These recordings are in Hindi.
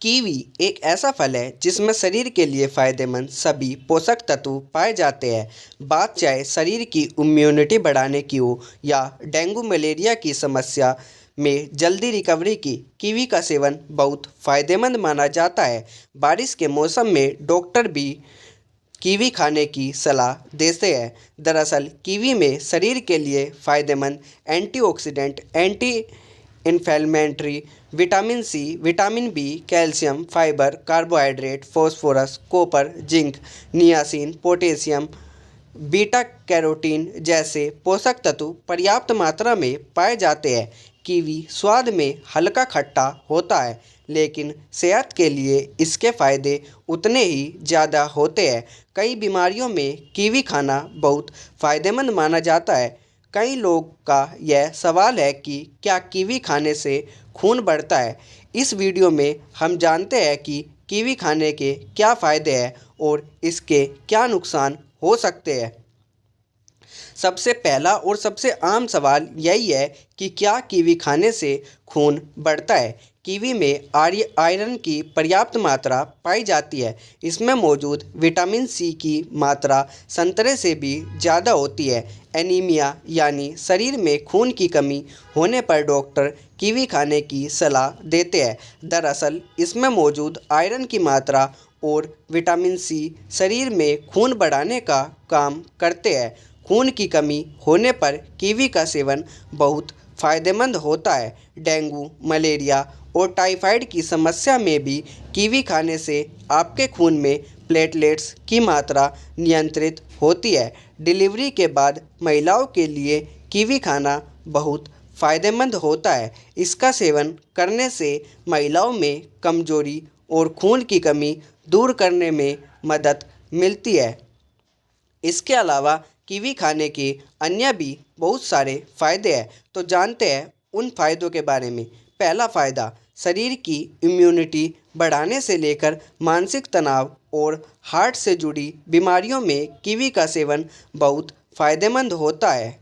कीवी एक ऐसा फल है जिसमें शरीर के लिए फायदेमंद सभी पोषक तत्व पाए जाते हैं। बात चाहे शरीर की इम्यूनिटी बढ़ाने की हो या डेंगू मलेरिया की समस्या में जल्दी रिकवरी की, कीवी का सेवन बहुत फायदेमंद माना जाता है। बारिश के मौसम में डॉक्टर भी कीवी खाने की सलाह देते हैं। दरअसल कीवी में शरीर के लिए फायदेमंद antioxidant, anti inflammatory, vitamin C, vitamin B, calcium, fibre, carbohydrate, phosphorus, copper, zinc, niacin, potassium, beta carotene जैसे पोषक तत्व पर्याप्त मात्रा में पाए जाते हैं। कीवी स्वाद में हल्का खट्टा होता है, लेकिन सेहत के लिए इसके फायदे उतने ही ज़्यादा होते हैं। कई बीमारियों में कीवी खाना बहुत फायदेमंद माना जाता है। कई लोग का यह सवाल है कि क्या कीवी खाने से खून बढ़ता है। इस वीडियो में हम जानते हैं कि कीवी खाने के क्या फ़ायदे हैं और इसके क्या नुकसान हो सकते हैं। सबसे पहला और सबसे आम सवाल यही है कि क्या कीवी खाने से खून बढ़ता है। कीवी में आयरन की पर्याप्त मात्रा पाई जाती है। इसमें मौजूद विटामिन सी की मात्रा संतरे से भी ज़्यादा होती है। एनीमिया यानी शरीर में खून की कमी होने पर डॉक्टर कीवी खाने की सलाह देते हैं। दरअसल इसमें मौजूद आयरन की मात्रा और विटामिन सी शरीर में खून बढ़ाने का काम करते हैं। खून की कमी होने पर कीवी का सेवन बहुत फ़ायदेमंद होता है। डेंगू, मलेरिया और टाइफाइड की समस्या में भी कीवी खाने से आपके खून में प्लेटलेट्स की मात्रा नियंत्रित होती है। डिलीवरी के बाद महिलाओं के लिए कीवी खाना बहुत फ़ायदेमंद होता है। इसका सेवन करने से महिलाओं में कमजोरी और खून की कमी दूर करने में मदद मिलती है। इसके अलावा कीवी खाने के अन्य भी बहुत सारे फ़ायदे हैं, तो जानते हैं उन फ़ायदों के बारे में। पहला फ़ायदा, शरीर की इम्यूनिटी बढ़ाने से लेकर मानसिक तनाव और हार्ट से जुड़ी बीमारियों में कीवी का सेवन बहुत फ़ायदेमंद होता है।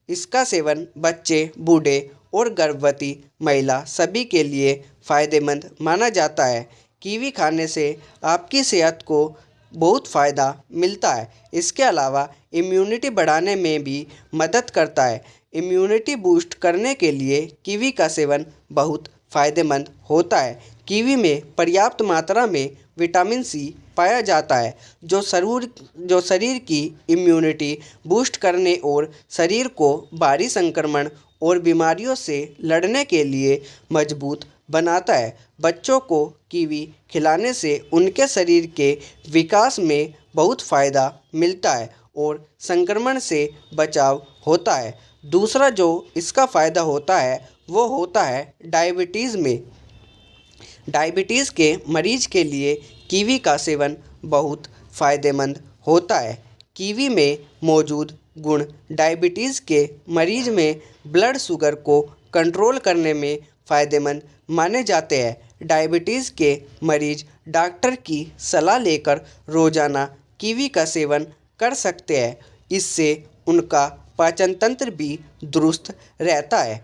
इसका सेवन बच्चे, बूढ़े और गर्भवती महिला सभी के लिए फ़ायदेमंद माना जाता है। कीवी खाने से आपकी सेहत को बहुत फ़ायदा मिलता है। इसके अलावा इम्यूनिटी बढ़ाने में भी मदद करता है। इम्यूनिटी बूस्ट करने के लिए कीवी का सेवन बहुत फ़ायदेमंद होता है। कीवी में पर्याप्त मात्रा में विटामिन सी पाया जाता है, जो शरीर की इम्यूनिटी बूस्ट करने और शरीर को भारी संक्रमण और बीमारियों से लड़ने के लिए मजबूत बनाता है। बच्चों को कीवी खिलाने से उनके शरीर के विकास में बहुत फ़ायदा मिलता है और संक्रमण से बचाव होता है। दूसरा जो इसका फ़ायदा होता है वो होता है डायबिटीज़ में। डायबिटीज़ के मरीज के लिए कीवी का सेवन बहुत फ़ायदेमंद होता है। कीवी में मौजूद गुण डायबिटीज़ के मरीज में ब्लड शुगर को कंट्रोल करने में फ़ायदेमंद माने जाते हैं। डायबिटीज़ के मरीज डॉक्टर की सलाह लेकर रोज़ाना कीवी का सेवन कर सकते हैं। इससे उनका पाचन तंत्र भी दुरुस्त रहता है।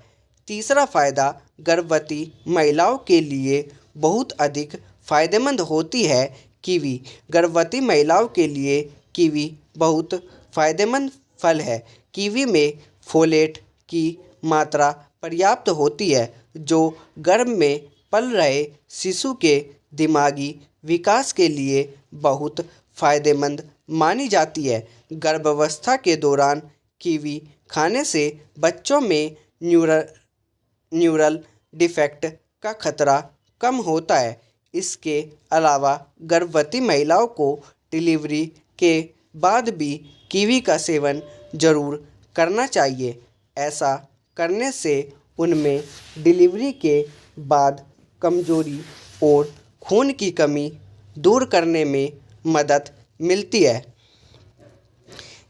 तीसरा फ़ायदा, गर्भवती महिलाओं के लिए बहुत अधिक फ़ायदेमंद होती है कीवी। गर्भवती महिलाओं के लिए कीवी बहुत फ़ायदेमंद फल है। कीवी में फोलेट की मात्रा पर्याप्त होती है, जो गर्भ में पल रहे शिशु के दिमागी विकास के लिए बहुत फ़ायदेमंद मानी जाती है। गर्भावस्था के दौरान कीवी खाने से बच्चों में न्यूरल डिफेक्ट का खतरा कम होता है। इसके अलावा गर्भवती महिलाओं को डिलीवरी के बाद भी कीवी का सेवन ज़रूर करना चाहिए। ऐसा करने से उनमें डिलीवरी के बाद कमजोरी और खून की कमी दूर करने में मदद मिलती है।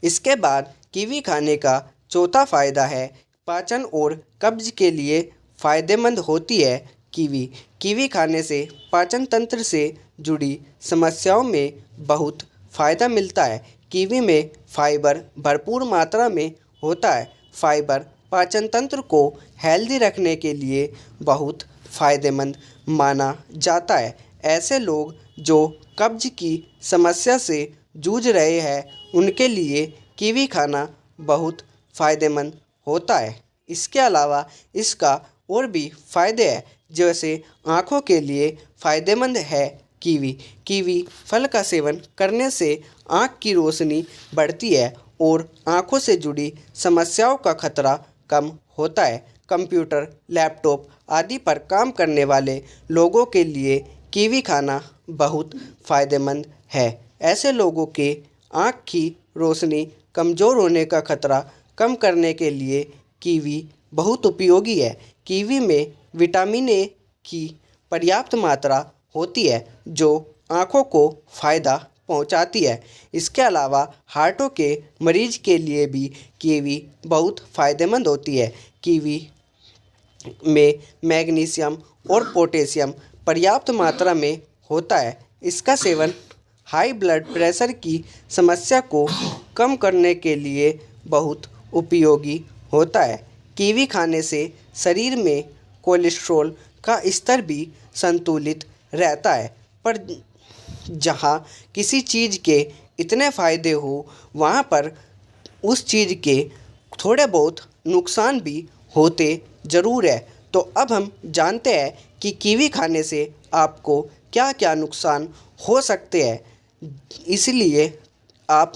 इसके बाद कीवी खाने का चौथा फ़ायदा है पाचन और कब्ज़ के लिए फ़ायदेमंद होती है कीवी। कीवी खाने से पाचन तंत्र से जुड़ी समस्याओं में बहुत फ़ायदा मिलता है। कीवी में फाइबर भरपूर मात्रा में होता है। फाइबर पाचन तंत्र को हेल्दी रखने के लिए बहुत फ़ायदेमंद माना जाता है। ऐसे लोग जो कब्ज की समस्या से जूझ रहे हैं उनके लिए कीवी खाना बहुत फ़ायदेमंद होता है। इसके अलावा इसका और भी फ़ायदे हैं, जैसे आँखों के लिए फ़ायदेमंद है कीवी। कीवी फल का सेवन करने से आँख की रोशनी बढ़ती है और आँखों से जुड़ी समस्याओं का खतरा कम होता है। कंप्यूटर, लैपटॉप आदि पर काम करने वाले लोगों के लिए कीवी खाना बहुत फ़ायदेमंद है। ऐसे लोगों के आँख की रोशनी कमज़ोर होने का खतरा कम करने के लिए कीवी बहुत उपयोगी है। कीवी में विटामिन ए की पर्याप्त मात्रा होती है जो आँखों को फ़ायदा पहुँचाती है। इसके अलावा हार्टों के मरीज के लिए भी कीवी बहुत फ़ायदेमंद होती है। कीवी में मैग्नीशियम और पोटेशियम पर्याप्त मात्रा में होता है। इसका सेवन हाई ब्लड प्रेशर की समस्या को कम करने के लिए बहुत उपयोगी होता है। कीवी खाने से शरीर में कोलेस्ट्रॉल का स्तर भी संतुलित रहता है। पर जहाँ किसी चीज़ के इतने फ़ायदे हो वहाँ पर उस चीज़ के थोड़े बहुत नुकसान भी होते ज़रूर है। तो अब हम जानते हैं कि कीवी खाने से आपको क्या क्या नुकसान हो सकते हैं। इसलिए आप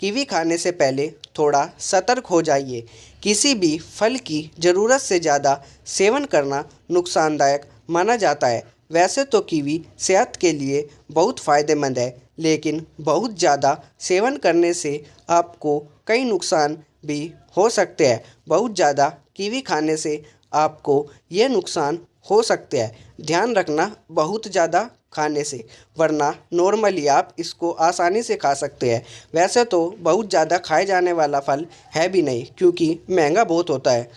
कीवी खाने से पहले थोड़ा सतर्क हो जाइए। किसी भी फल की ज़रूरत से ज़्यादा सेवन करना नुकसानदायक माना जाता है। वैसे तो कीवी सेहत के लिए बहुत फ़ायदेमंद है, लेकिन बहुत ज़्यादा सेवन करने से आपको कई नुकसान भी हो सकते हैं। बहुत ज़्यादा कीवी खाने से आपको ये नुकसान हो सकते हैं, ध्यान रखना बहुत ज़्यादा खाने से, वरना नॉर्मली आप इसको आसानी से खा सकते हैं। वैसे तो बहुत ज़्यादा खाए जाने वाला फल है भी नहीं, क्योंकि महंगा बहुत होता है।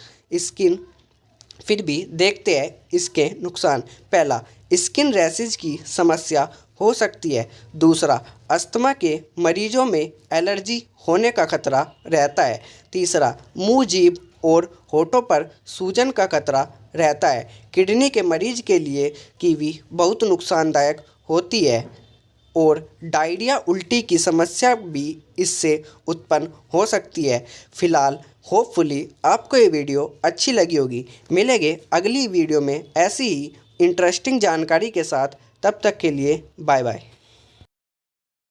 फिर भी देखते हैं इसके नुकसान। पहला, स्किन रैशेज की समस्या हो सकती है। दूसरा, अस्थमा के मरीजों में एलर्जी होने का खतरा रहता है। तीसरा, मुंह, जीभ और होठों पर सूजन का खतरा रहता है। किडनी के मरीज के लिए कीवी बहुत नुकसानदायक होती है और डायरिया, उल्टी की समस्या भी इससे उत्पन्न हो सकती है। फिलहाल होपफुली आपको ये वीडियो अच्छी लगी होगी। मिलेंगे अगली वीडियो में ऐसी ही इंटरेस्टिंग जानकारी के साथ। तब तक के लिए बाय बाय।